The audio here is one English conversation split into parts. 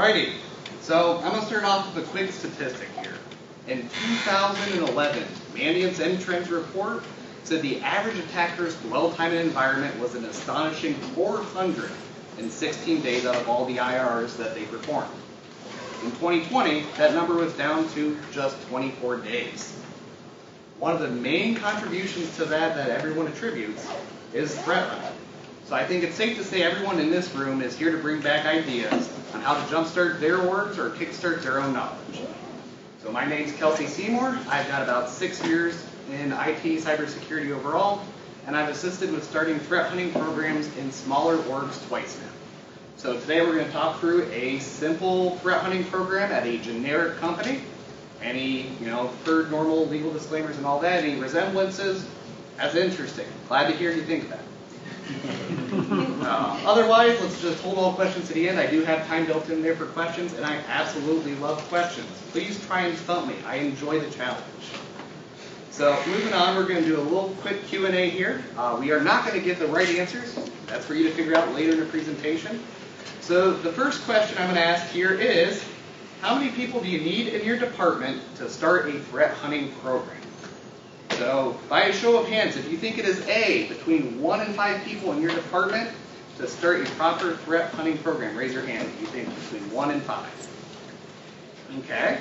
Alrighty, so I'm going to start off with a quick statistic here. In 2011, Mandiant's End Trends report said the average attacker's dwell time in environment was an astonishing 416 days out of all the IRs that they performed. In 2020, that number was down to just 24 days. One of the main contributions to that everyone attributes is threat hunting. So I think it's safe to say everyone in this room is here to bring back ideas on how to jumpstart their orgs or kickstart their own knowledge. So my name's Kelsey Seymour. I've got about 6 years in IT cybersecurity overall, and I've assisted with starting threat hunting programs in smaller orgs twice now. So today we're going to talk through a simple threat hunting program at a generic company. Any, per normal legal disclaimers and all that, any resemblances, that's interesting. Glad to hear you think that. Otherwise, let's just hold all questions to the end. I do have time built in there for questions, and I absolutely love questions. Please try and stump me. I enjoy the challenge. So moving on, we're going to do a little quick Q&A here. We are not going to give the right answers. That's for you to figure out later in the presentation. So the first question I'm going to ask here is, how many people do you need in your department to start a threat hunting program? So by a show of hands, if you think it is between 1 and 5 people in your department to start a proper threat hunting program, raise your hand if you think between 1 and 5. Okay.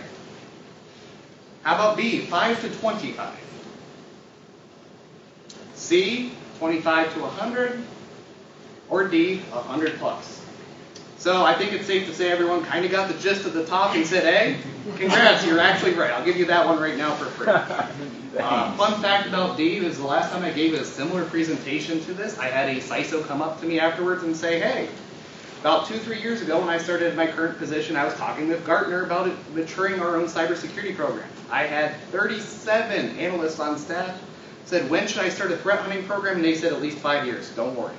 How about B, 5 to 25? C, 25 to 100? Or D, 100 plus? So I think it's safe to say everyone kind of got the gist of the talk and said A. Congrats, you're actually right. I'll give you that one right now for free. Fun fact about D is the last time I gave a similar presentation to this, I had a CISO come up to me afterwards and say, hey, about 2-3 years ago when I started my current position, I was talking with Gartner about maturing our own cybersecurity program. I had 37 analysts on staff, said, when should I start a threat hunting program? And they said at least 5 years, don't worry.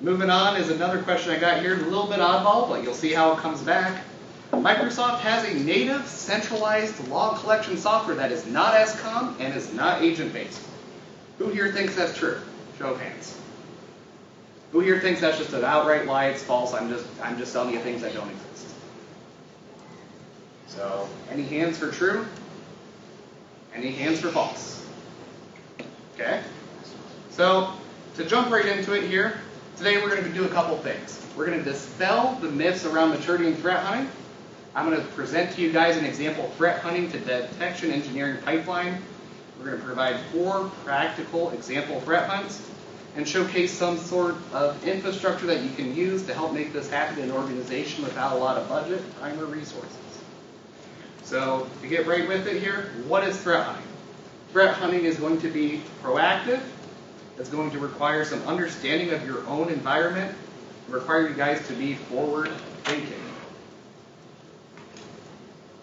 Moving on is another question I got here, a little bit oddball, but you'll see how it comes back. Microsoft has a native centralized log collection software that is not SCOM and is not agent-based. Who here thinks that's true? Show of hands. Who here thinks that's just an outright lie, it's false, I'm just telling you things that don't exist? So, any hands for true? Any hands for false? Okay? So, to jump right into it here, today we're going to do a couple things. We're going to dispel the myths around maturity and threat hunting. I'm going to present to you guys an example threat hunting to detection engineering pipeline. We're going to provide 4 practical example threat hunts and showcase some sort of infrastructure that you can use to help make this happen in an organization without a lot of budget, time, or resources. So to get right with it here, what is threat hunting? Threat hunting is going to be proactive. It's going to require some understanding of your own environment and require you guys to be forward thinking.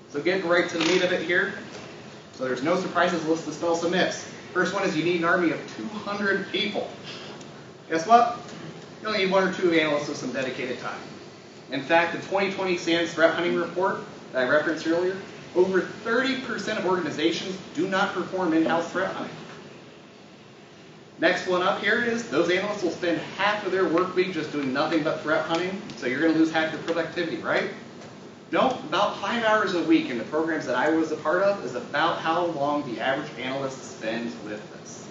So getting right to the meat of it here. So there's no surprises, let's dispel some myths. First one is you need an army of 200 people. Guess what? You only need 1 or 2 analysts with some dedicated time. In fact, the 2020 SANS threat hunting report that I referenced earlier, over 30% of organizations do not perform in-house threat hunting. Next one up here is those analysts will spend half of their work week just doing nothing but threat hunting, so you're going to lose half your productivity, right? No, about 5 hours a week in the programs that I was a part of is about how long the average analyst spends with this.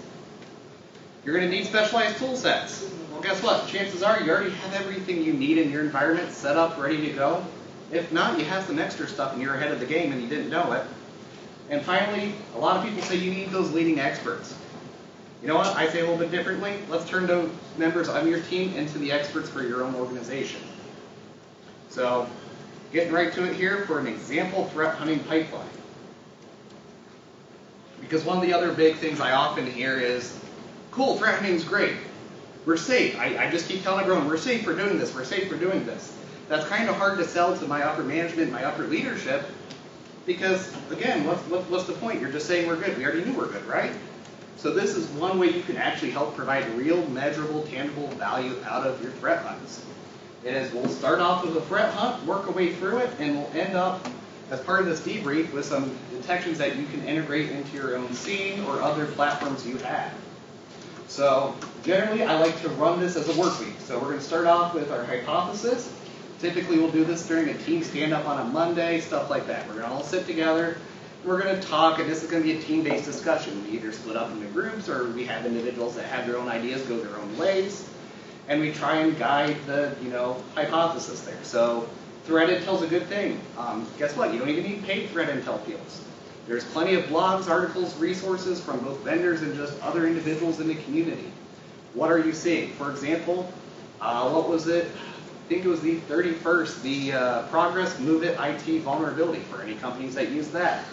You're going to need specialized tool sets. Well, guess what? Chances are you already have everything you need in your environment set up, ready to go. If not, you have some extra stuff and you're ahead of the game and you didn't know it. And finally, a lot of people say you need those leading experts. You know what? I say a little bit differently. Let's turn those members of your team into the experts for your own organization. So, getting right to it here for an example threat hunting pipeline. Because one of the other big things I often hear is, cool, threat hunting is great. We're safe. I just keep telling everyone, we're safe for doing this, we're safe for doing this. That's kind of hard to sell to my upper management, my upper leadership, because, again, what's the point? You're just saying we're good. We already knew we're good, right? So this is one way you can actually help provide real, measurable, tangible value out of your threat hunts. Is we'll start off with a threat hunt, work our way through it, and we'll end up, as part of this debrief, with some detections that you can integrate into your own SEIM or other platforms you have. So generally, I like to run this as a work week. So we're going to start off with our hypothesis. Typically we'll do this during a team stand-up on a Monday, stuff like that. We're going to all sit together, we're going to talk, and this is going to be a team-based discussion. We either split up into groups, or we have individuals that have their own ideas, go their own ways, and we try and guide the, hypothesis there. So threat intel's a good thing. Guess what? You don't even need paid threat intel fields. There's plenty of blogs, articles, resources from both vendors and just other individuals in the community. What are you seeing? For example, what was it? I think it was the 31st, the Progress Move It IT vulnerability for any companies that use that.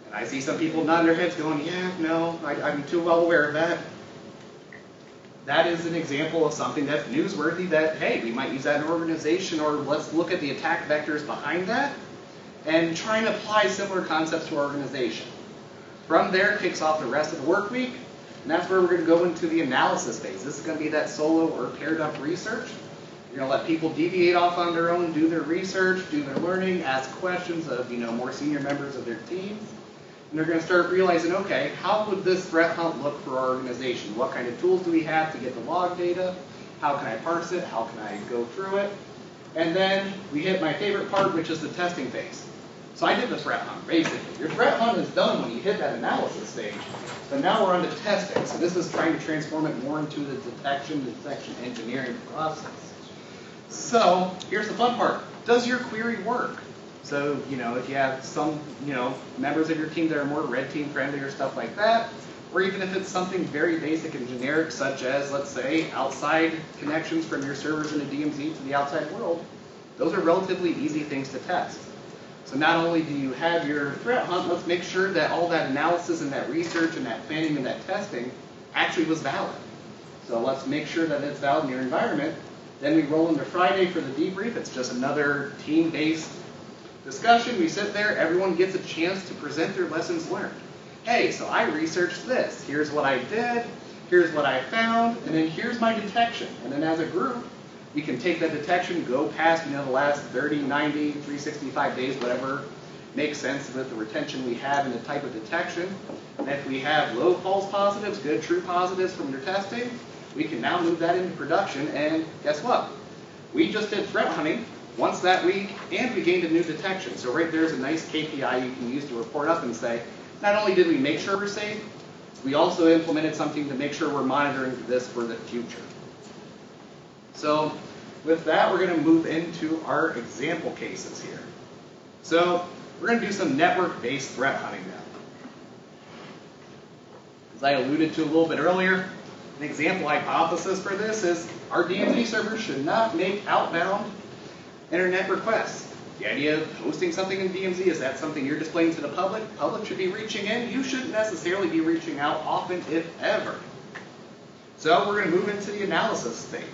And I see some people nodding their heads going, yeah, no, I'm too well aware of that. That is an example of something that's newsworthy that, hey, we might use that in an organization, or let's look at the attack vectors behind that and try and apply similar concepts to our organization. From there, it kicks off the rest of the work week, and that's where we're going to go into the analysis phase. This is going to be that solo or paired up research. You're going to let people deviate off on their own, do their research, do their learning, ask questions of more senior members of their teams. And they're going to start realizing, okay, how would this threat hunt look for our organization? What kind of tools do we have to get the log data? How can I parse it? How can I go through it? And then we hit my favorite part, which is the testing phase. So I did the threat hunt, basically. Your threat hunt is done when you hit that analysis stage. So now we're on to testing. So this is trying to transform it more into the detection engineering process. So here's the fun part. Does your query work? So, if you have some, members of your team that are more red team friendly or stuff like that, or even if it's something very basic and generic, such as, let's say, outside connections from your servers in a DMZ to the outside world, those are relatively easy things to test. So not only do you have your threat hunt, let's make sure that all that analysis and that research and that planning and that testing actually was valid. So let's make sure that it's valid in your environment. Then we roll into Friday for the debrief. It's just another team-based discussion. We sit there, everyone gets a chance to present their lessons learned. Hey, so I researched this. Here's what I did. Here's what I found. And then here's my detection. And then as a group, we can take that detection, go past the last 30, 90, 365 days, whatever makes sense with the retention we have and the type of detection. And if we have low false positives, good true positives from your testing, we can now move that into production. And guess what? We just did threat hunting once that week, and we gained a new detection. So right there's a nice KPI you can use to report up and say, not only did we make sure we're safe, we also implemented something to make sure we're monitoring this for the future. So with that, we're going to move into our example cases here. So we're going to do some network-based threat hunting now. As I alluded to a little bit earlier, an example hypothesis for this is our DMZ servers should not make outbound internet requests. The idea of hosting something in DMZ, is that something you're displaying to the public? Public should be reaching in. You shouldn't necessarily be reaching out often, if ever. So we're going to move into the analysis stage.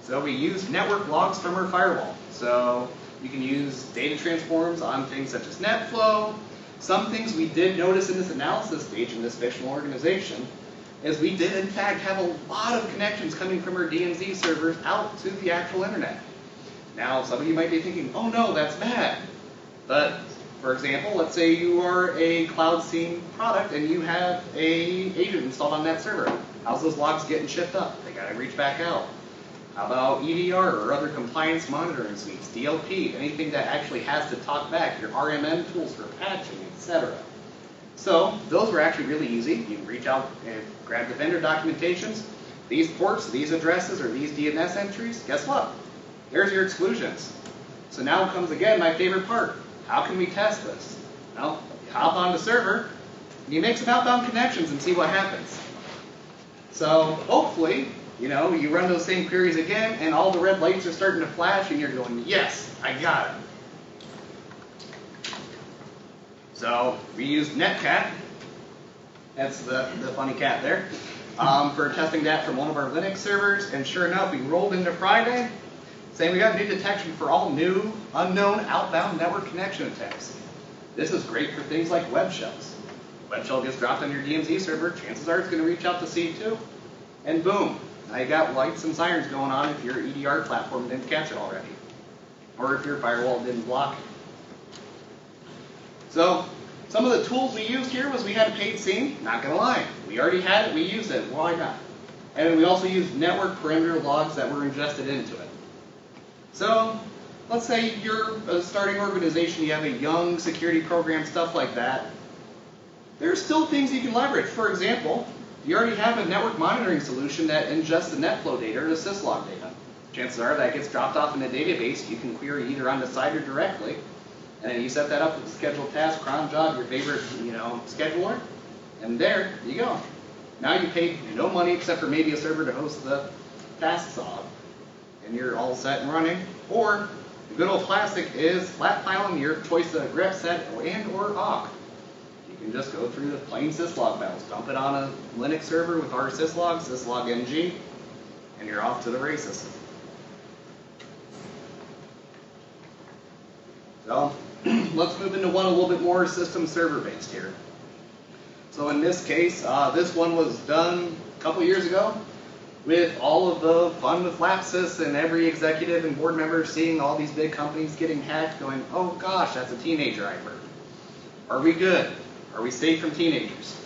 So we use network logs from our firewall. So you can use data transforms on things such as NetFlow. Some things we did notice in this analysis stage in this fictional organization is we did in fact have a lot of connections coming from our DMZ servers out to the actual internet. Now, some of you might be thinking, oh no, that's bad. But, for example, let's say you are a Cloud SEIM product and you have an agent installed on that server. How's those logs getting shipped up? They got to reach back out. How about EDR or other compliance monitoring suites, DLP, anything that actually has to talk back, your RMM tools for patching, etc. So, those were actually really easy. You can reach out and grab the vendor documentations. These ports, these addresses, or these DNS entries, guess what? There's your exclusions. So now comes again my favorite part. How can we test this? Well, you hop on the server, and you make some outbound connections and see what happens. So hopefully, you run those same queries again, and all the red lights are starting to flash, and you're going, yes, I got it. So we used Netcat. That's the funny cat there. For testing that from one of our Linux servers, and sure enough, we rolled into Friday, saying we got new detection for all new, unknown, outbound network connection attempts. This is great for things like web shells. Web shell gets dropped on your DMZ server, chances are it's going to reach out to C2, and boom, now you got lights and sirens going on if your EDR platform didn't catch it already, or if your firewall didn't block it. So, some of the tools we used here was we had a paid SEIM, not going to lie. We already had it, we used it, why not? And we also used network perimeter logs that were ingested into it. So let's say you're a starting organization, you have a young security program, stuff like that. There's still things you can leverage. For example, you already have a network monitoring solution that ingests the NetFlow data or the syslog data. Chances are that gets dropped off in a database. You can query either on the site or directly. And then you set that up with the scheduled task, cron job, your favorite scheduler. And there you go. Now you paid no money except for maybe a server to host the tasks off. And you're all set and running. Or the good old classic is flat filing your choice of grep set and or awk. You can just go through the plain syslog files, dump it on a Linux server with our syslog, syslog-ng, and you're off to the races. So let's move into one a little bit more system server based here. So in this case, this one was done a couple years ago with all of the fun with Lapsus and every executive and board member seeing all these big companies getting hacked going, oh gosh, that's a teenager I've heard. Are we good? Are we safe from teenagers?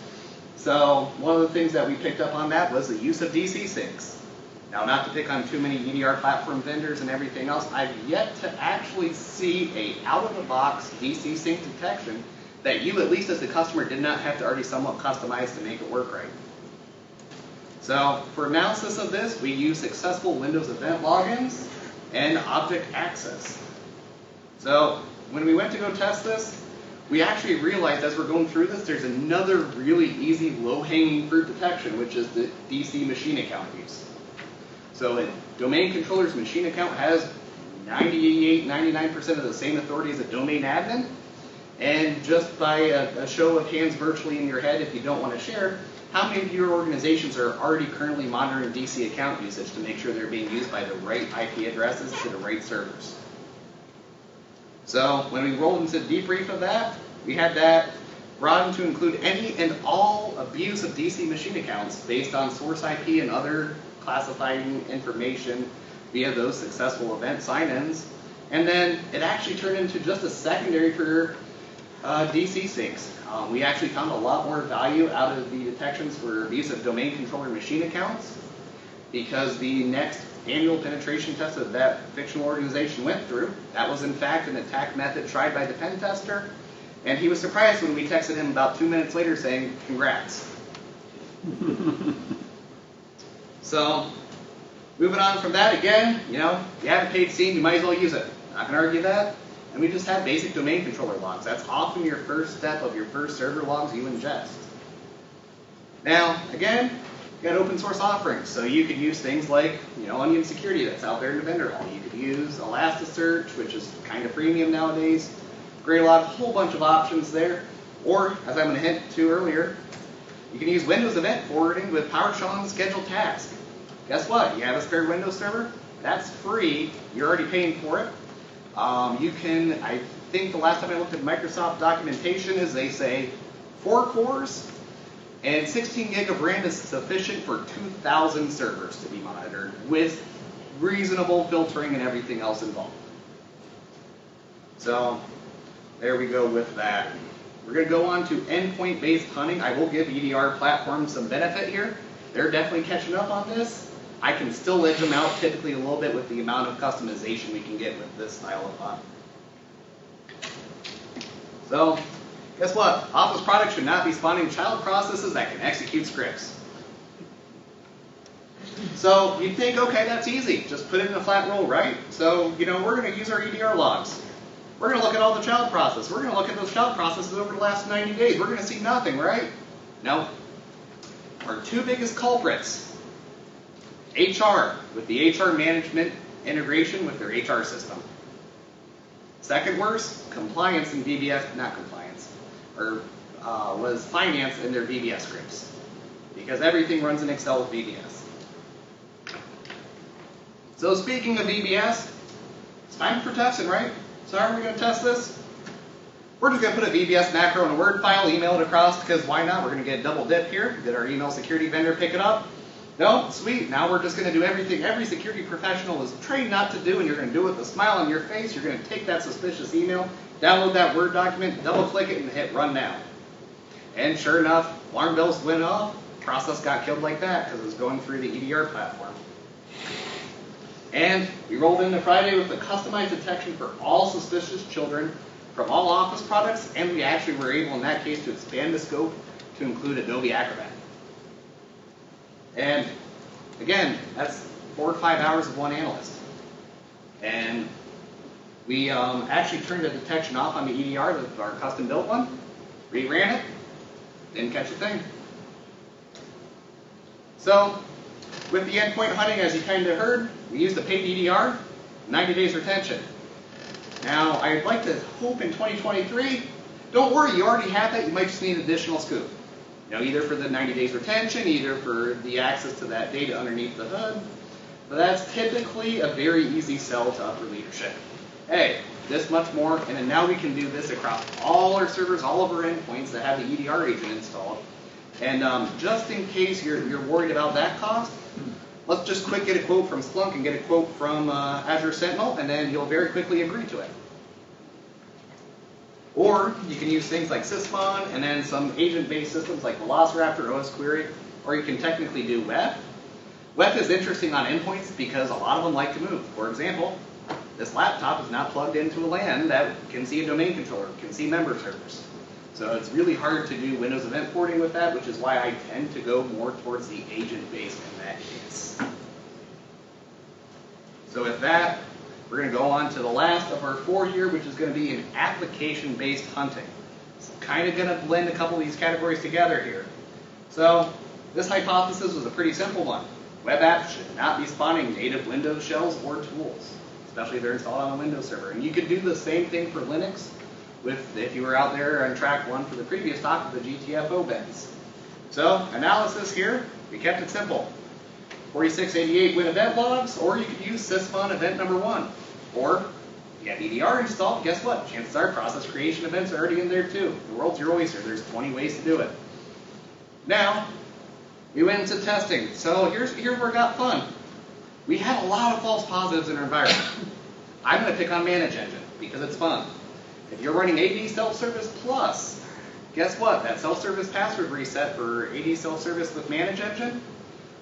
So one of the things that we picked up on that was the use of DC syncs. Now, not to pick on too many EDR platform vendors and everything else, I've yet to actually see a out-of-the-box DC sync detection that you, at least as the customer, did not have to already somewhat customize to make it work right. So for analysis of this, we use successful Windows event logins and object access. So when we went to go test this, we actually realized as we're going through this, there's another really easy low-hanging fruit detection, which is the DC machine account use. So a domain controller's machine account has 98-99% of the same authority as a domain admin. And just by a show of hands virtually in your head, if you don't want to share, how many of your organizations are already currently monitoring DC account usage to make sure they're being used by the right IP addresses to the right servers? So when we rolled into the debrief of that, we had that broadened to include any and all abuse of DC machine accounts based on source IP and other classifying information via those successful event sign-ins. And then it actually turned into just a secondary for DC syncs. We actually found a lot more value out of the detections for abuse of domain controller machine accounts because the next annual penetration test that that fictional organization went through, that was in fact an attack method tried by the pen tester, and he was surprised when we texted him about 2 minutes later saying, congrats. So, moving on from that again, if you have a paid SEIM, you might as well use it. Not going to argue that. And we just have basic domain controller logs. That's often your first step of your first server logs you ingest. Now, again, you got open source offerings. So you could use things like, Onion Security that's out there in the vendor hall. You could use Elasticsearch, which is kind of premium nowadays. Graylog, a whole bunch of options there. Or, as I'm going to hint to earlier, you can use Windows Event Forwarding with PowerShell and Scheduled Task. Guess what? You have a spare Windows server? That's free. You're already paying for it. You can, I think the last time I looked at Microsoft documentation is they say 4 cores and 16 gig of RAM is sufficient for 2,000 servers to be monitored with reasonable filtering and everything else involved. So there we go with that. We're going to go on to endpoint-based hunting. I will give EDR platforms some benefit here. They're definitely catching up on this. I can still edge them out typically a little bit with the amount of customization we can get with this style of hunt. So, guess what? Office products should not be spawning child processes that can execute scripts. So, you'd think, okay, that's easy. Just put it in a flat rule, right? So, we're going to use our EDR logs. We're going to look at all the child processes. We're going to look at those child processes over the last 90 days. We're going to see nothing, right? No. Our 2 biggest culprits. HR, with the HR management integration with their HR system. Second worst, compliance and VBS, not compliance, was finance in their VBS scripts. Because everything runs in Excel with VBS. So speaking of VBS, it's time for testing, right? So how are we going to test this? We're just going to put a VBS macro in a Word file, email it across, because why not? We're going to get a double dip here. Did our email security vendor pick it up? No? Sweet. Now we're just going to do everything every security professional is trained not to do, and you're going to do it with a smile on your face. You're going to take that suspicious email, download that Word document, double-click it, and hit Run Now. And sure enough, alarm bells went off. Process got killed like that because it was going through the EDR platform. And we rolled into Friday with a customized detection for all suspicious children from all Office products, and we actually were able in that case to expand the scope to include Adobe Acrobat. And again, that's 4 to 5 hours of one analyst. And we actually turned the detection off on the EDR, our custom built one, reran it, didn't catch a thing. So with the endpoint hunting, as you kind of heard, we used a paid EDR, 90 days retention. Now, I'd like to hope in 2023, don't worry, you already have that, you might just need additional scoop. You know, either for the 90 days retention, either for the access to that data underneath the hood. But that's typically a very easy sell to upper leadership. Hey, this much more, and then now we can do this across all our servers, all of our endpoints that have the EDR agent installed. And just in case you're worried about that cost, let's just quick get a quote from Splunk and get a quote from Azure Sentinel, and then you'll very quickly agree to it. Or you can use things like Sysmon and then some agent-based systems like Velociraptor, OS Query, or you can technically do WEF. WEF is interesting on endpoints because a lot of them like to move. For example, this laptop is not plugged into a LAN that can see a domain controller, can see member servers. So it's really hard to do Windows event porting with that, which is why I tend to go more towards the agent-based in that case. So with that, we're going to go on to the last of our 4 here, which is going to be an application-based hunting. So kind of going to blend a couple of these categories together here. So this hypothesis was a pretty simple one. Web apps should not be spawning native Windows shells or tools, especially if they're installed on a Windows server. And you could do the same thing for Linux with, if you were out there on track 1 for the previous talk, with the GTFO bins. So analysis here, we kept it simple. 4688 win event logs, or you could use Sysmon event number 1. Or, if you have EDR installed, guess what? Chances are process creation events are already in there too. The world's your oyster. There's 20 ways to do it. Now, we went into testing. So here's where it got fun. We had a lot of false positives in our environment. I'm going to pick on Manage Engine because it's fun. If you're running AD Self-Service Plus, guess what? That self-service password reset for AD Self-Service with Manage Engine,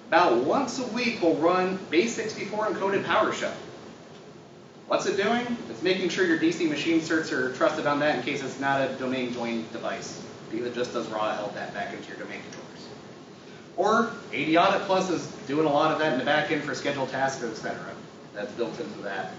about once a week we'll run base64 encoded PowerShell. What's it doing? It's making sure your DC machine certs are trusted on that in case it's not a domain joined device, because it just does raw held that back into your domain controllers. Or AD Audit Plus is doing a lot of that in the back end for scheduled tasks, etc. That's built into that.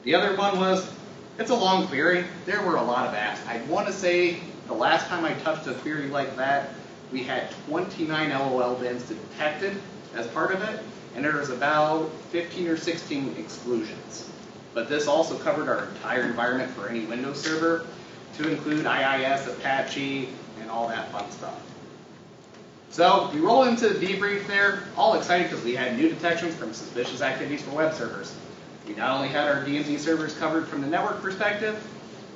The other one was, it's a long query. There were a lot of apps. I want to say the last time I touched a query like that, we had 29 LOL bins detected as part of it, and there was about 15 or 16 exclusions. But this also covered our entire environment for any Windows server, to include IIS, Apache, and all that fun stuff. So we roll into the debrief there, all excited because we had new detections from suspicious activities for web servers. We not only had our DMZ servers covered from the network perspective,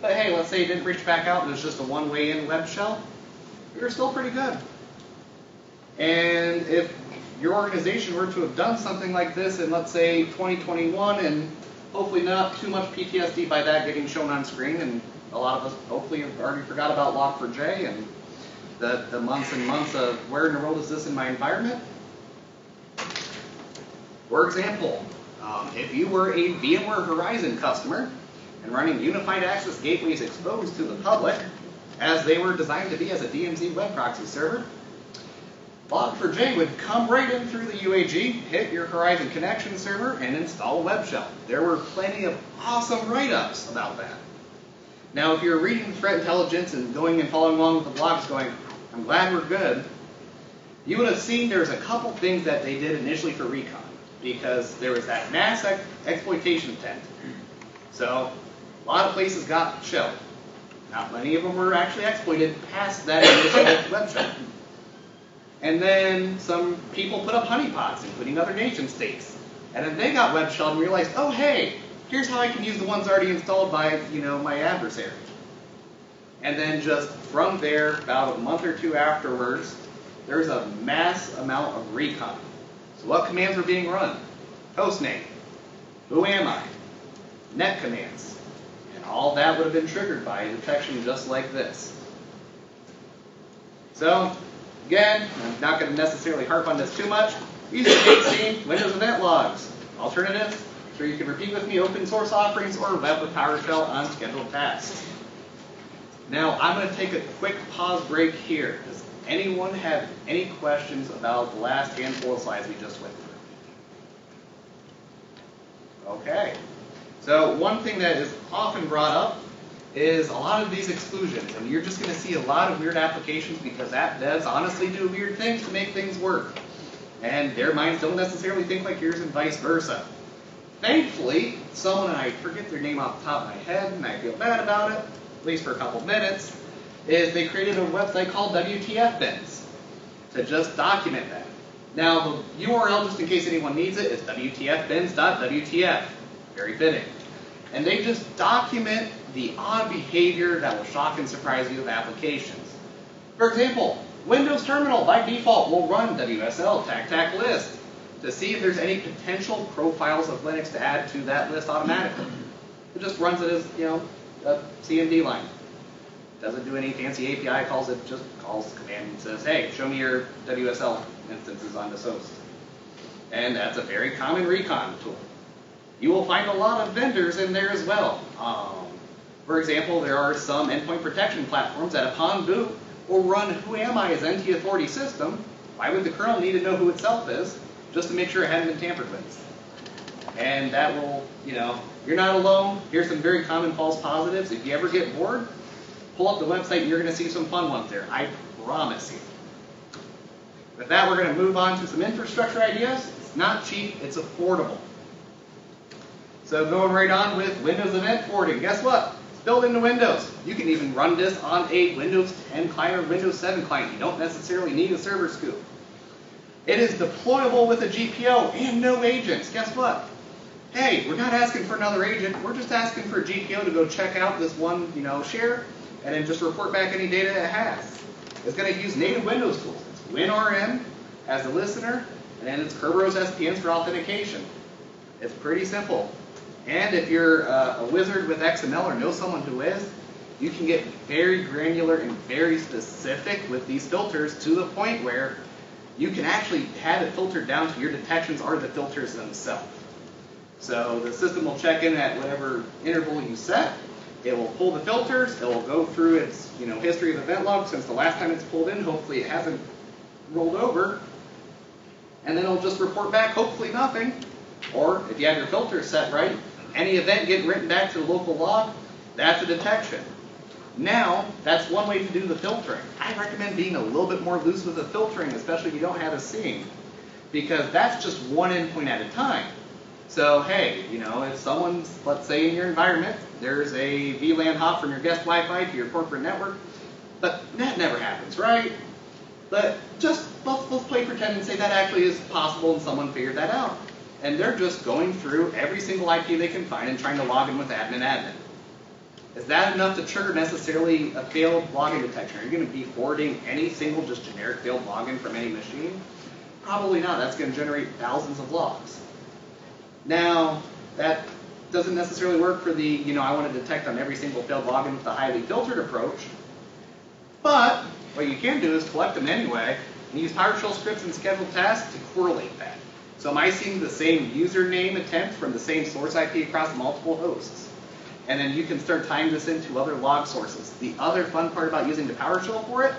but hey, let's say it didn't reach back out and it was just a one-way in web shell, we were still pretty good. And if your organization were to have done something like this in, let's say, 2021, and hopefully not too much PTSD by that getting shown on screen, and a lot of us hopefully have already forgot about Log4j and the months and months of where in the world is this in my environment. For example, if you were a VMware Horizon customer and running unified access gateways exposed to the public, as they were designed to be as a DMZ web proxy server, Log4j would come right in through the UAG, hit your Horizon connection server, and install a web shell. There were plenty of awesome write-ups about that. Now, if you're reading threat intelligence and going and following along with the blogs going, I'm glad we're good, you would have seen there's a couple things that they did initially for recon, because there was that mass exploitation attempt. So, a lot of places got shelled. Not many of them were actually exploited past that initial web shell. And then some people put up honeypots, including other nation states. And then they got web shelled and realized, oh hey, here's how I can use the ones already installed by, my adversary. And then just from there, about a month or two afterwards, there's a mass amount of recon. So what commands were being run? Hostname, who am I, net commands. And all that would have been triggered by a detection just like this. So, again, I'm not going to necessarily harp on this too much. Use the SEIM Windows event logs. Alternatives, sure you can repeat with me, open source offerings or web with PowerShell on scheduled tasks. Now, I'm going to take a quick pause break here. Does anyone have any questions about the last handful of slides we just went through? Okay. So one thing that is often brought up is a lot of these exclusions, and you're just going to see a lot of weird applications because app devs honestly do weird things to make things work. And their minds don't necessarily think like yours and vice versa. Thankfully, someone, and I forget their name off the top of my head, and I feel bad about it, at least for a couple of minutes, is they created a website called WTF bins to just document that. Now, the URL, just in case anyone needs it, is wtfbins.wtf. Very fitting. And they just document the odd behavior that will shock and surprise you of applications. For example, Windows Terminal by default will run WSL tac list to see if there's any potential profiles of Linux to add to that list automatically. It just runs it as, a CMD line. Doesn't do any fancy API calls, it just calls command and says, hey, show me your WSL instances on this host. And that's a very common recon tool. You will find a lot of vendors in there as well. For example, there are some endpoint protection platforms that upon boot will run who am I as NT authority system. Why would the kernel need to know who itself is? Just to make sure it hadn't been tampered with. And that will, you're not alone. Here's some very common false positives. If you ever get bored, pull up the website and you're going to see some fun ones there. I promise you. With that, we're going to move on to some infrastructure ideas. It's not cheap, it's affordable. So going right on with Windows Event Forwarding. Guess what? It's built into Windows. You can even run this on a Windows 10 client or Windows 7 client. You don't necessarily need a server scoop. It is deployable with a GPO and no agents. Guess what? Hey, we're not asking for another agent. We're just asking for a GPO to go check out this one, share, and then just report back any data it has. It's going to use native Windows tools. It's WinRM as the listener, and then it's Kerberos SPNs for authentication. It's pretty simple. And if you're a wizard with XML or know someone who is, you can get very granular and very specific with these filters to the point where you can actually have it filtered down to your detections are the filters themselves. So the system will check in at whatever interval you set. It will pull the filters. It will go through its history of event log since the last time it's pulled in. Hopefully it hasn't rolled over. And then it'll just report back, hopefully nothing. Or if you have your filters set right, any event getting written back to the local log, that's a detection. Now, that's one way to do the filtering. I recommend being a little bit more loose with the filtering, especially if you don't have a SEIM, because that's just one endpoint at a time. So, hey, if someone's, let's say in your environment, there's a VLAN hop from your guest Wi-Fi to your corporate network, but that never happens, right? But just let's play pretend and say that actually is possible and someone figured that out. And they're just going through every single IP they can find and trying to log in with admin. Is that enough to trigger necessarily a failed login detection? Are you going to be forwarding any single just generic failed login from any machine? Probably not. That's going to generate thousands of logs. Now, that doesn't necessarily work for the, I want to detect on every single failed login with the highly filtered approach. But what you can do is collect them anyway and use PowerShell scripts and scheduled tasks to correlate that. So am I seeing the same username attempt from the same source IP across multiple hosts? And then you can start tying this into other log sources. The other fun part about using the PowerShell for it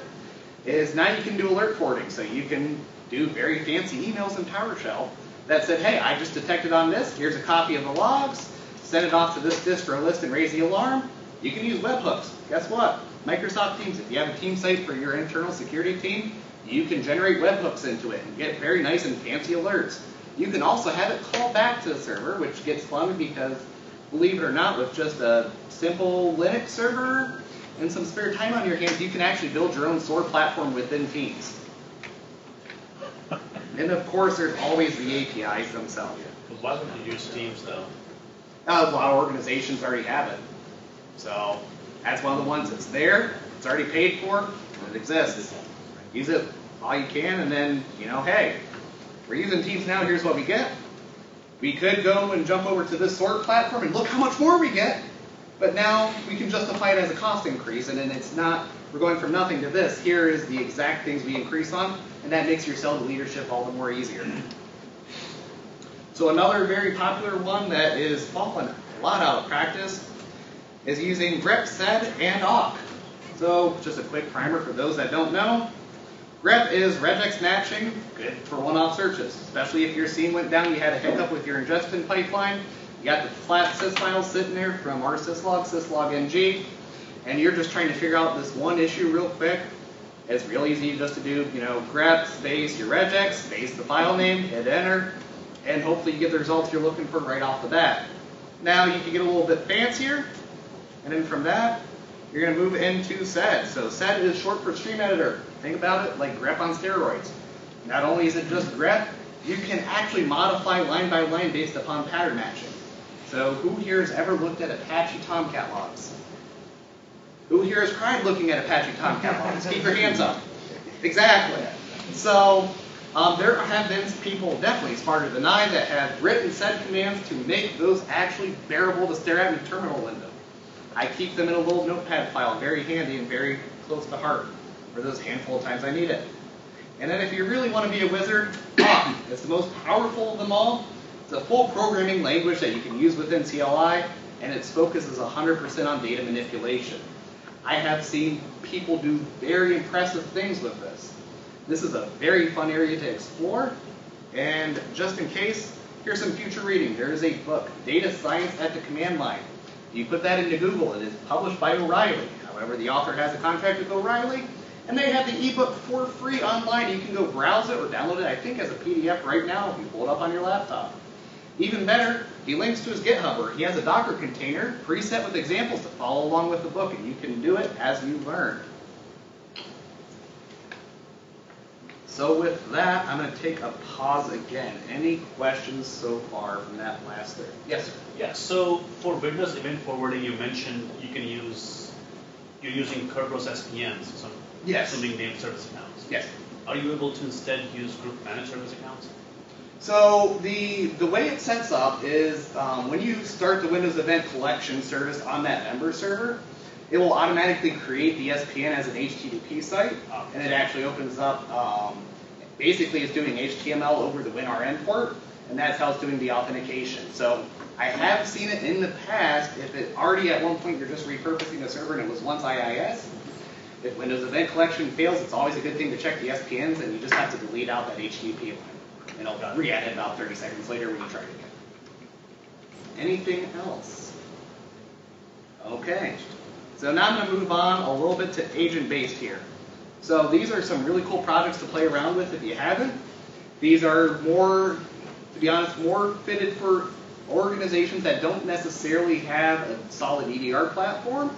is now you can do alert forwarding. So you can do very fancy emails in PowerShell that said, hey, I just detected on this. Here's a copy of the logs. Send it off to this distro list and raise the alarm. You can use webhooks. Guess what? Microsoft Teams, if you have a team site for your internal security team, you can generate webhooks into it and get very nice and fancy alerts. You can also have it call back to the server, which gets fun because, believe it or not, with just a simple Linux server and some spare time on your hands, you can actually build your own SOAR platform within Teams. And of course, there's always the APIs themselves. Well, why would you use Teams, though? A lot of organizations already have it. So that's one of the ones that's there, it's already paid for, and it exists. Use it all you can, and then, hey, we're using Teams now, here's what we get. We could go and jump over to this SOAR platform and look how much more we get. But now we can justify it as a cost increase, and then it's not, we're going from nothing to this. Here is the exact things we increase on, and that makes your sell to leadership all the more easier. So another very popular one that is fallen a lot out of practice is using grep, sed, and awk. So just a quick primer for those that don't know. Grep is regex matching, good for one-off searches, especially if your SEIM went down, you had a hiccup with your ingestion pipeline, you got the flat sys files sitting there from our syslog, syslog-ng, and you're just trying to figure out this one issue real quick. It's real easy just to do, grep space your regex, space the file name, hit enter, and hopefully you get the results you're looking for right off the bat. Now you can get a little bit fancier, and then from that, you're going to move into sed. So sed is short for stream editor. Think about it like grep on steroids. Not only is it just grep, you can actually modify line by line based upon pattern matching. So who here has ever looked at Apache Tomcat logs? Who here has cried looking at Apache Tomcat logs? Keep your hands up. Exactly. So there have been people definitely smarter than I that have written sed commands to make those actually bearable to stare at in the terminal window. I keep them in a little notepad file, very handy and very close to heart for those handful of times I need it. And then if you really want to be a wizard, awk. It's the most powerful of them all. It's a full programming language that you can use within CLI, and its focus is 100% on data manipulation. I have seen people do very impressive things with this. This is a very fun area to explore, and just in case, here's some future reading. There is a book, Data Science at the Command Line. If you put that into Google, it is published by O'Reilly. However, the author has a contract with O'Reilly, and they have the ebook for free online. You can go browse it or download it, I think, as a PDF right now if you pull it up on your laptop. Even better, he links to his GitHub, where he has a Docker container preset with examples to follow along with the book, and you can do it as you learn. So with that, I'm going to take a pause again. Any questions so far from that last thing? Yes, sir. Yeah, so for Windows event forwarding, you mentioned you're using Kerberos SPMs, so yes. assuming named service accounts. Yes. Are you able to instead use group managed service accounts? So the way it sets up is when you start the Windows Event Collection service on that member server, it will automatically create the SPN as an HTTP site, and it actually opens up, basically it's doing HTML over the WinRM port, and that's how it's doing the authentication. So I have seen it in the past, if it already at one point you're just repurposing a server and it was once IIS, if Windows Event Collection fails, it's always a good thing to check the SPNs, and you just have to delete out that HTTP line. And it'll re-add it about 30 seconds later when you try it again. Anything else? Okay. So now I'm going to move on a little bit to agent-based here. So these are some really cool projects to play around with if you haven't. These are more, to be honest, more fitted for organizations that don't necessarily have a solid EDR platform.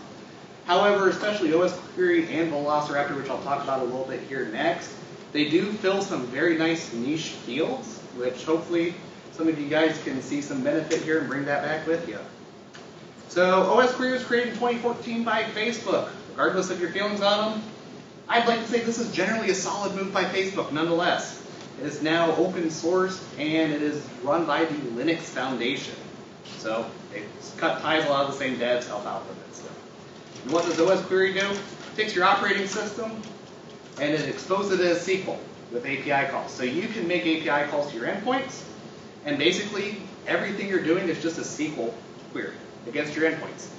However, especially OS Query and Velociraptor, which I'll talk about a little bit here next, they do fill some very nice niche fields, which hopefully some of you guys can see some benefit here and bring that back with you. So OS Query was created in 2014 by Facebook. Regardless of your feelings on them, I'd like to say this is generally a solid move by Facebook nonetheless. It is now open source and it is run by the Linux Foundation. So they cut ties, a lot of the same devs help out with it. So. And what does OS Query do? It takes your operating system and it exposes it as SQL with API calls. So you can make API calls to your endpoints, and basically everything you're doing is just a SQL query against your endpoints.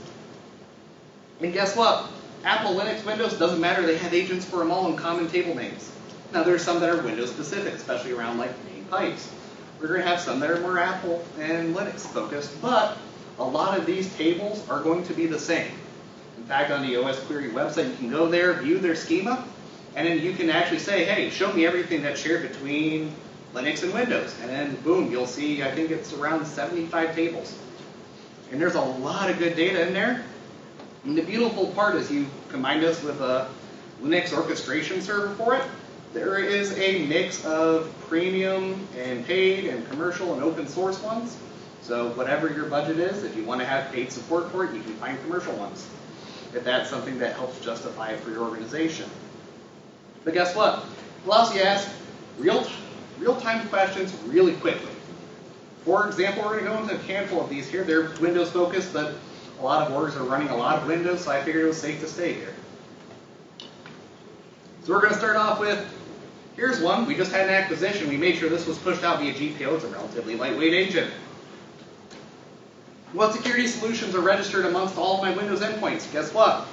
And guess what? Apple, Linux, Windows, doesn't matter. They have agents for them all in common table names. Now there's some that are Windows specific, especially around like main pipes. We're going to have some that are more Apple and Linux focused, but a lot of these tables are going to be the same. In fact, on the OS Query website, you can go there, view their schema, and then you can actually say, hey, show me everything that's shared between Linux and Windows. And then boom, you'll see, I think it's around 75 tables. And there's a lot of good data in there. And the beautiful part is you combine this with a Linux orchestration server for it. There is a mix of premium and paid and commercial and open source ones. So whatever your budget is, if you want to have paid support for it, you can find commercial ones, if that's something that helps justify it for your organization. But guess what? It allows you to ask real-time questions really quickly. For example, we're going to go into a handful of these here. They're Windows focused, but a lot of orgs are running a lot of Windows, so I figured it was safe to stay here. So we're going to start off with, Here's one. We just had an acquisition. We made sure this was pushed out via GPO. It's a relatively lightweight agent. What security solutions are registered amongst all of my Windows endpoints? Guess what?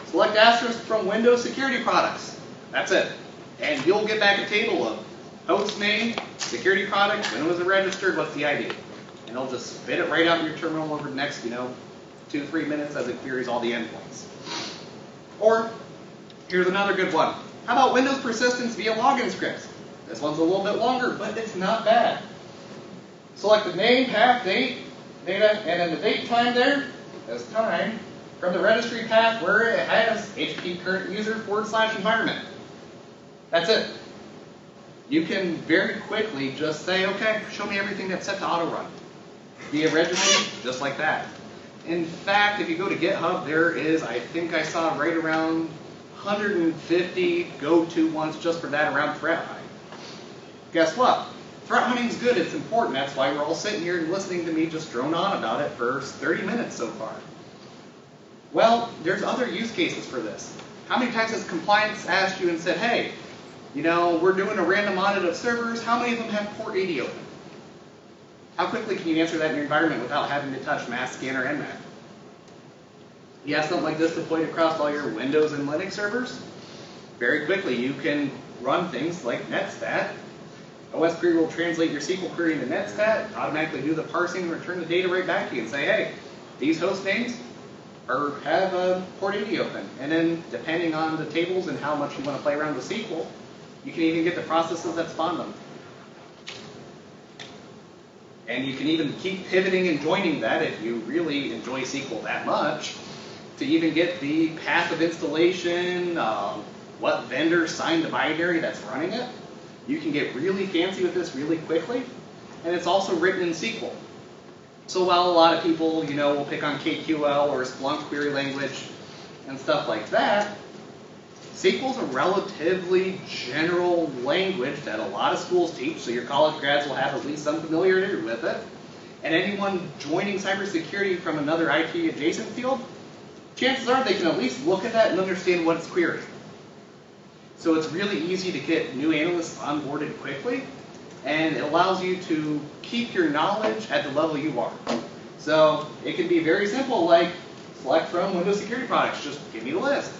Select asterisk from Windows security products. That's it. And you'll get back a table of host name, security product, when it was registered, what's the ID. And it'll just spit it right out in your terminal over the next, 2-3 minutes as it queries all the endpoints. Or, here's another good one. How about Windows persistence via login scripts? This one's a little bit longer, but it's not bad. Select the name, path, date, data, and then the date time there as time from the registry path where it has HP current user / environment. That's it. You can very quickly just say, okay, show me everything that's set to auto run. Via registry, just like that. In fact, if you go to GitHub, there is, I think I saw right around 150 go-to ones just for that around threat hunting. Guess what? Threat hunting is good, it's important. That's why we're all sitting here and listening to me just drone on about it for 30 minutes so far. Well, there's other use cases for this. How many times has compliance asked you and said, hey, we're doing a random audit of servers, how many of them have port 80 open? How quickly can you answer that in your environment without having to touch mass scanner and Nmap? You have something like this deployed across all your Windows and Linux servers? Very quickly, you can run things like netstat. OS query will translate your SQL query into netstat, automatically do the parsing, and return the data right back to you and say, hey, these host names have a port 80 open. And then, depending on the tables and how much you want to play around with SQL, you can even get the processes that spawn them. And you can even keep pivoting and joining that if you really enjoy SQL that much to even get the path of installation, what vendor signed the binary that's running it. You can get really fancy with this really quickly. And it's also written in SQL. So while a lot of people, will pick on KQL or Splunk query language and stuff like that, SQL is a relatively general language that a lot of schools teach, so your college grads will have at least some familiarity with it. And anyone joining cybersecurity from another IT adjacent field, chances are they can at least look at that and understand what it's querying. So it's really easy to get new analysts onboarded quickly, and it allows you to keep your knowledge at the level you are. So it can be very simple, like select from Windows security products, just give me the list.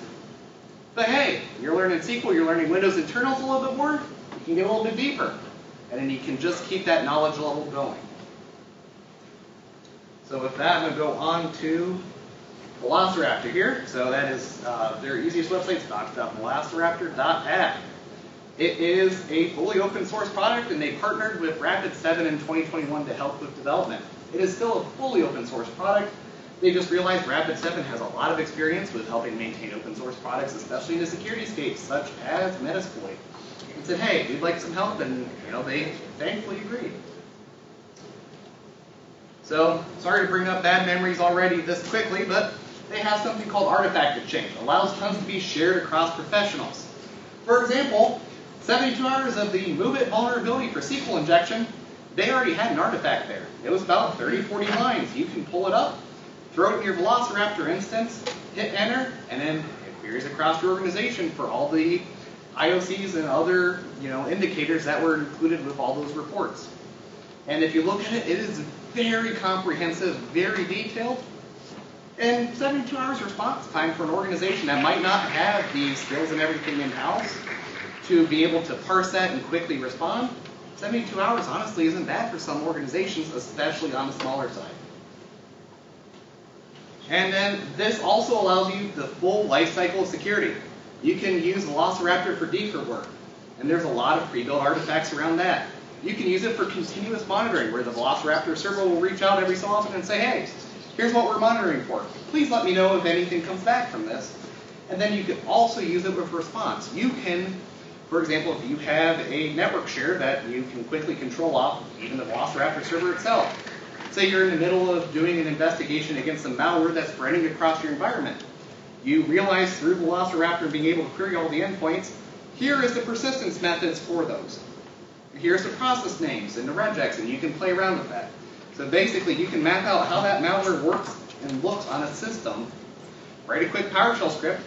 But hey, you're learning SQL, you're learning Windows internals a little bit more, you can get a little bit deeper. And then you can just keep that knowledge level going. So with that, I'm going to go on to Velociraptor here. So that is their easiest website, docs.velociraptor.app. It is a fully open source product, and they partnered with Rapid7 in 2021 to help with development. It is still a fully open source product. They just realized Rapid7 has a lot of experience with helping maintain open source products, especially in the security space, such as Metasploit. And said, hey, we'd like some help, and they thankfully agreed. So, sorry to bring up bad memories already this quickly, but they have something called artifact exchange. It allows tons to be shared across professionals. For example, 72 hours of the MoveIt vulnerability for SQL injection, they already had an artifact there. It was about 30, 40 lines. You can pull it up, throw it in your Velociraptor instance, hit enter, and then it queries across your organization for all the IOCs and other indicators that were included with all those reports. And if you look at it, it is very comprehensive, very detailed, and 72 hours response time for an organization that might not have the skills and everything in-house to be able to parse that and quickly respond. 72 hours honestly isn't bad for some organizations, especially on the smaller side. And then this also allows you the full life cycle of security. You can use Velociraptor for defer work, and there's a lot of pre-built artifacts around that. You can use it for continuous monitoring, where the Velociraptor server will reach out every so often and say, hey, here's what we're monitoring for. Please let me know if anything comes back from this. And then you can also use it with response. You can, for example, if you have a network share that you can quickly control off even the Velociraptor server itself. Say you're in the middle of doing an investigation against some malware that's spreading across your environment. You realize through Velociraptor being able to query all the endpoints, here is the persistence methods for those. Here's the process names and the regex, and you can play around with that. So basically, you can map out how that malware works and looks on a system. Write a quick PowerShell script.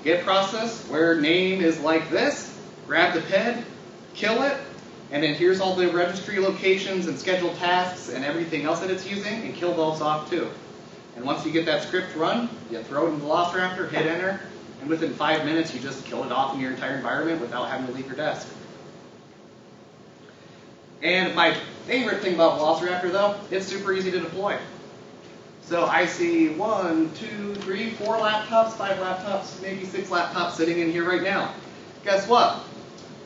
Get process where name is like this. grab the PID, kill it, and then here's all the registry locations and scheduled tasks and everything else that it's using, and kill those off too. And once you get that script run, you throw it in the Velociraptor, hit enter, and within 5 minutes you just kill it off in your entire environment without having to leave your desk. And my favorite thing about Velociraptor though, it's super easy to deploy. So I see 1, 2, 3, 4 laptops, 5 laptops, maybe 6 laptops sitting in here right now. Guess what?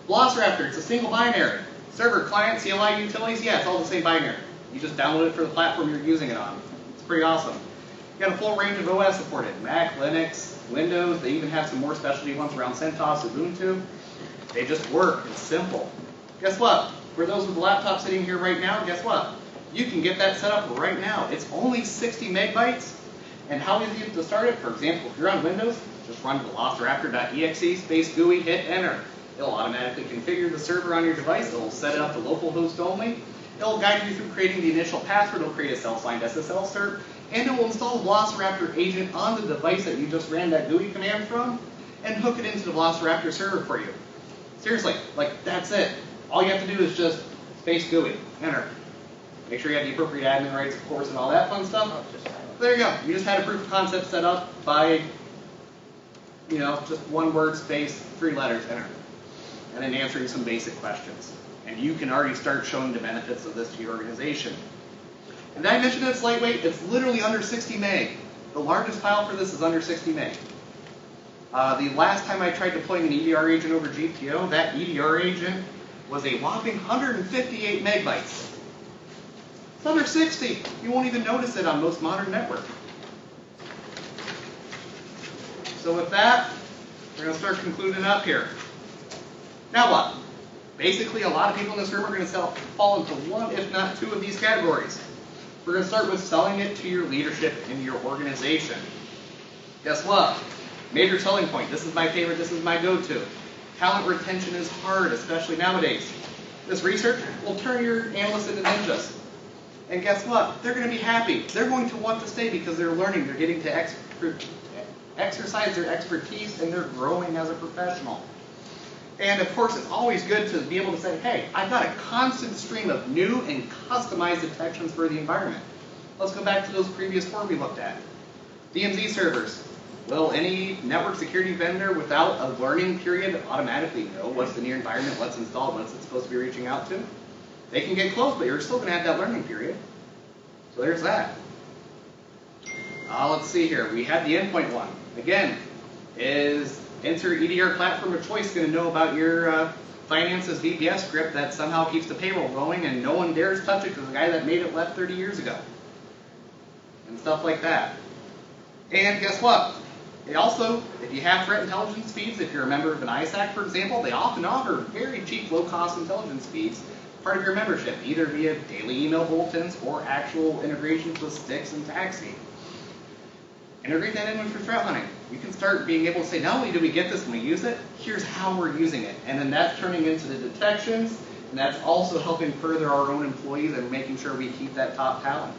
Velociraptor, it's a single binary. Server, client, CLI, utilities, yeah, it's all the same binary. You just download it for the platform you're using it on. It's pretty awesome. You got a full range of OS supported. Mac, Linux, Windows, they even have some more specialty ones around CentOS, Ubuntu. They just work, it's simple. Guess what? For those with laptops sitting here right now, guess what? You can get that set up right now. It's only 60 megabytes. And how easy is it to start it? For example, if you're on Windows, just run velociraptor.exe space GUI, hit enter. It'll automatically configure the server on your device. It'll set it up to local host only. It'll guide you through creating the initial password. It'll create a self-signed SSL cert. And it will install the Velociraptor agent on the device that you just ran that GUI command from and hook it into the Velociraptor server for you. Seriously, like that's it. All you have to do is just space GUI, enter. Make sure you have the appropriate admin rights, of course, and all that fun stuff. There you go. You just had a proof of concept set up by, just one word, space, 3 letters, enter. And then answering some basic questions. And you can already start showing the benefits of this to your organization. And did I mention that it's lightweight? It's literally under 60 meg. The largest file for this is under 60 meg. The last time I tried deploying an EDR agent over GPO, that EDR agent was a whopping 158 megabytes. It's under 60. You won't even notice it on most modern networks. So with that, we're going to start concluding up here. Now what? Basically, a lot of people in this room are going to fall into one, if not 2 of these categories. We're going to start with selling it to your leadership in your organization. Guess what? Major selling point. This is my favorite. This is my go-to. Talent retention is hard, especially nowadays. This research will turn your analysts into ninjas. And guess what? They're going to be happy. They're going to want to stay because they're learning. They're getting to exercise their expertise, and they're growing as a professional. And of course, it's always good to be able to say, hey, I've got a constant stream of new and customized detections for the environment. Let's go back to those previous 4 we looked at. DMZ servers. Will any network security vendor without a learning period automatically know what's in your environment, what's installed, what's it's supposed to be reaching out to? They can get close, but you're still going to have that learning period. So there's that. Let's see here. We had the endpoint one. Again, is insert EDR platform of choice going to know about your finances VBS script that somehow keeps the payroll going and no one dares touch it because the guy that made it left 30 years ago? And stuff like that. And guess what? They also, if you have threat intelligence feeds, if you're a member of an ISAC, for example, they often offer very cheap, low-cost intelligence feeds, part of your membership, either via daily email bulletins or actual integrations with Stix and Taxi. Integrate that in with your threat hunting. You can start being able to say, not only do we get this when we use it, here's how we're using it. And then that's turning into the detections, and that's also helping further our own employees and making sure we keep that top talent.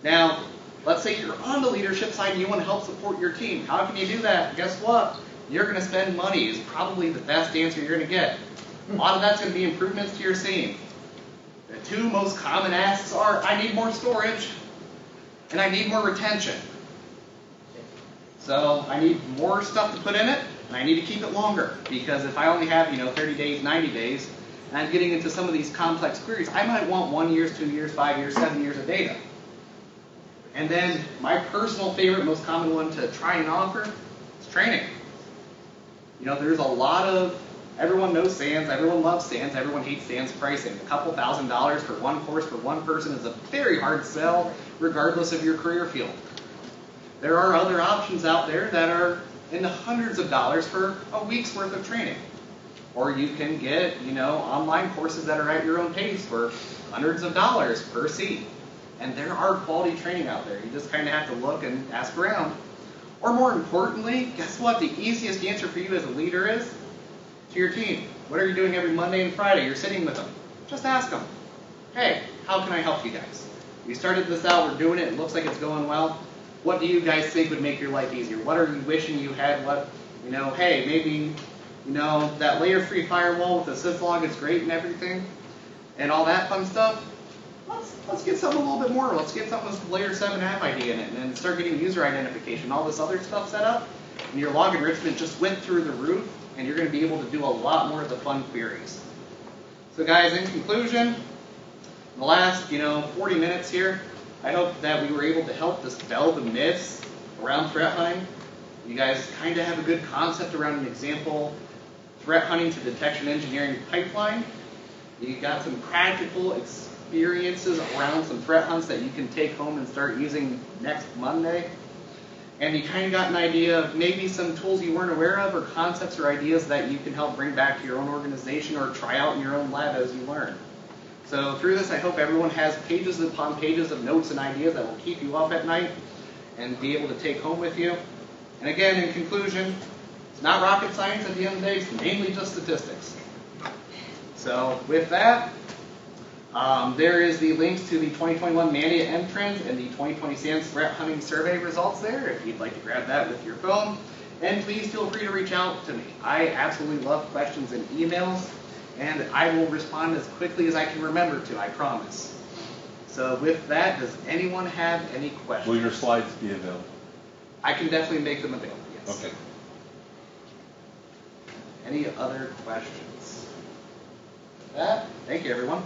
Now, let's say you're on the leadership side and you want to help support your team. How can you do that? Guess what? You're going to spend money is probably the best answer you're going to get. A lot of that's going to be improvements to your SEIM. The 2 most common asks are, I need more storage, and I need more retention. So I need more stuff to put in it, and I need to keep it longer. Because if I only have 30 days, 90 days, and I'm getting into some of these complex queries, I might want 1 year, 2 years, 5 years, 7 years of data. And then my personal favorite, most common one to try and offer is training. There's a lot of, everyone knows SANS, everyone loves SANS, everyone hates SANS pricing. A couple $1,000s for one course for one person is a very hard sell, regardless of your career field. There are other options out there that are in the hundreds of dollars for a week's worth of training. Or you can get, online courses that are at your own pace for hundreds of dollars per seat. And there are quality training out there. You just kind of have to look and ask around. Or more importantly, guess what? The easiest answer for you as a leader is to your team. What are you doing every Monday and Friday? You're sitting with them. Just ask them, hey, how can I help you guys? We started this out, we're doing it, it looks like it's going well. What do you guys think would make your life easier? What are you wishing you had? What, hey, maybe you know, that layer-free firewall with the syslog is great and everything, and all that fun stuff. Let's get something a little bit more. Let's get something with layer 7 app ID in it, and then start getting user identification, all this other stuff set up, and your log enrichment just went through the roof, and you're going to be able to do a lot more of the fun queries. So guys, in conclusion, in the last 40 minutes here, I hope that we were able to help dispel the myths around threat hunting. You guys kind of have a good concept around an example threat hunting to detection engineering pipeline. You got some practical experiences around some threat hunts that you can take home and start using next Monday. And you kind of got an idea of maybe some tools you weren't aware of, or concepts or ideas that you can help bring back to your own organization or try out in your own lab as you learn. So through this, I hope everyone has pages upon pages of notes and ideas that will keep you up at night and be able to take home with you. And again, in conclusion, it's not rocket science at the end of the day, it's mainly just statistics. So with that, there is the links to the 2021 Mandia entrance and the 2020 SANS threat hunting survey results there if you'd like to grab that with your phone. And please feel free to reach out to me. I absolutely love questions and emails, and I will respond as quickly as I can remember to, I promise. So with that, does anyone have any questions? Will your slides be available? I can definitely make them available, yes. Okay. Any other questions? With that, thank you everyone.